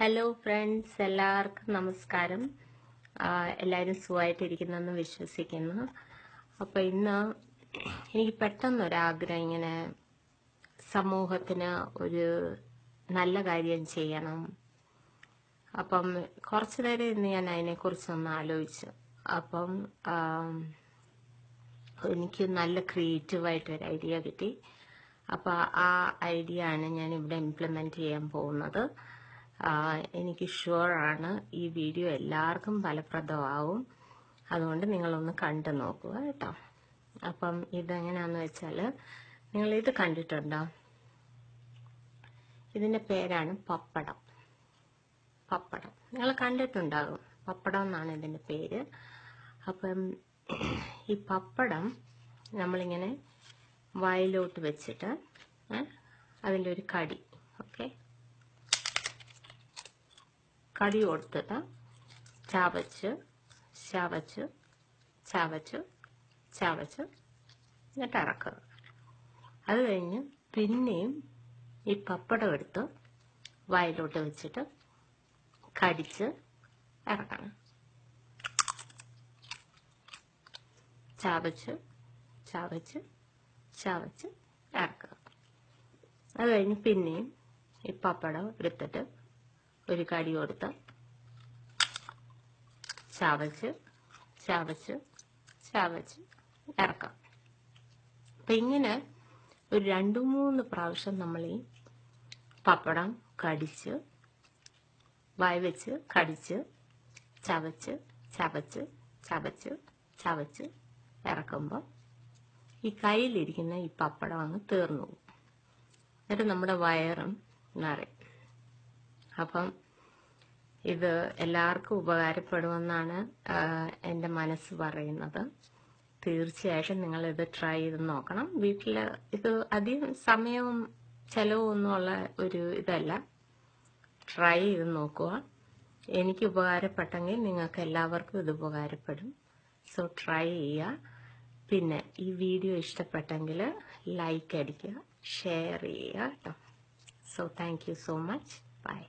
Hello friends, എല്ലാവർക്കും നമസ്കാരം. എല്ലാവരും സുഖമായിട്ടിരിക്കുന്നെന്ന് വിശ്വസിക്കുന്നു. അപ്പോൾ ഇന്ന് എനിക്ക് പെട്ടെന്നൊരാഗ്രഹം, ഇങ്ങനെ സമൂഹത്തിന് ഒരു നല്ല കാര്യം ചെയ്യണം. അപ്പം കുറച്ചു നേരം ഇന്ന് ഞാൻ അതിനെക്കുറിച്ചൊന്ന് ആലോചിച്ചു. അപ്പം എനിക്ക് നല്ല ക്രിയേറ്റീവായിട്ടൊരു ഐഡിയ കിട്ടി. അപ്പോൾ ആ ഐഡിയ ആണ് ഞാൻ ഇവിടെ ഇംപ്ലിമെൻറ്റ് ചെയ്യാൻ പോകുന്നത്. എനിക്ക് ഷുവറാണ് ഈ വീഡിയോ എല്ലാവർക്കും ഫലപ്രദമാവും. അതുകൊണ്ട് നിങ്ങളൊന്ന് കണ്ടു നോക്കുക കേട്ടോ. അപ്പം ഇതെങ്ങനെയാണെന്ന് വെച്ചാൽ, നിങ്ങളിത് കണ്ടിട്ടുണ്ടോ? ഇതിൻ്റെ പേരാണ് പപ്പടം. നിങ്ങൾ കണ്ടിട്ടുണ്ടാകും. പപ്പടം എന്നാണ് ഇതിൻ്റെ പേര്. അപ്പം ഈ പപ്പടം നമ്മളിങ്ങനെ വായിലോട്ട് വെച്ചിട്ട് അതിൻ്റെ ഒരു കടി കടി കൊടുത്തിട്ട് ചവച്ച് ചവച്ച് ചവച്ച് ചവച്ച് എന്നിട്ട് ഇറക്കുക. അത് കഴിഞ്ഞ് പിന്നെയും ഈ പപ്പടം എടുത്ത് വായിലോട്ട് വെച്ചിട്ട് കടിച്ച് ഇറക്കണം. ചവച്ച് ചവച്ച് ചവച്ച് ഇറക്കുക. അത് കഴിഞ്ഞ് പിന്നെയും ഈ പപ്പടം എടുത്തിട്ട് ഒരു കടി കൊടുത്ത് ചവച്ച് ചവച്ച് ചവച്ച് ഇറക്കാം. അപ്പം ഇങ്ങനെ ഒരു 2-3 പ്രാവശ്യം നമ്മൾ ഈ പപ്പടം കടിച്ച് വായി വെച്ച് കടിച്ച് ചവച്ച് ചവച്ച് ചവച്ച് ചവച്ച് ഇറക്കുമ്പോൾ ഈ കയ്യിലിരിക്കുന്ന ഈ പപ്പടം അങ്ങ് തീർന്നു പോകും. എന്നിട്ട് നമ്മുടെ വയറും നിറയും. അപ്പം ഇത് എല്ലാവർക്കും ഉപകാരപ്പെടുമെന്നാണ് എൻ്റെ മനസ്സ് പറയുന്നത്. തീർച്ചയായിട്ടും നിങ്ങളിത് ട്രൈ ചെയ്ത് നോക്കണം. വീട്ടിൽ ഇത് അധികം സമയവും ചിലവൊന്നുമുള്ള ഒരു ഇതല്ല. ട്രൈ ചെയ്ത് നോക്കുക. എനിക്ക് ഉപകാരപ്പെട്ടെങ്കിൽ നിങ്ങൾക്ക് എല്ലാവർക്കും ഇത് ഉപകാരപ്പെടും. സോ ട്രൈ ചെയ്യുക. പിന്നെ ഈ വീഡിയോ ഇഷ്ടപ്പെട്ടെങ്കിൽ ലൈക്ക് അടിക്കുക, ഷെയർ ചെയ്യുക കേട്ടോ. So thank you so much. By.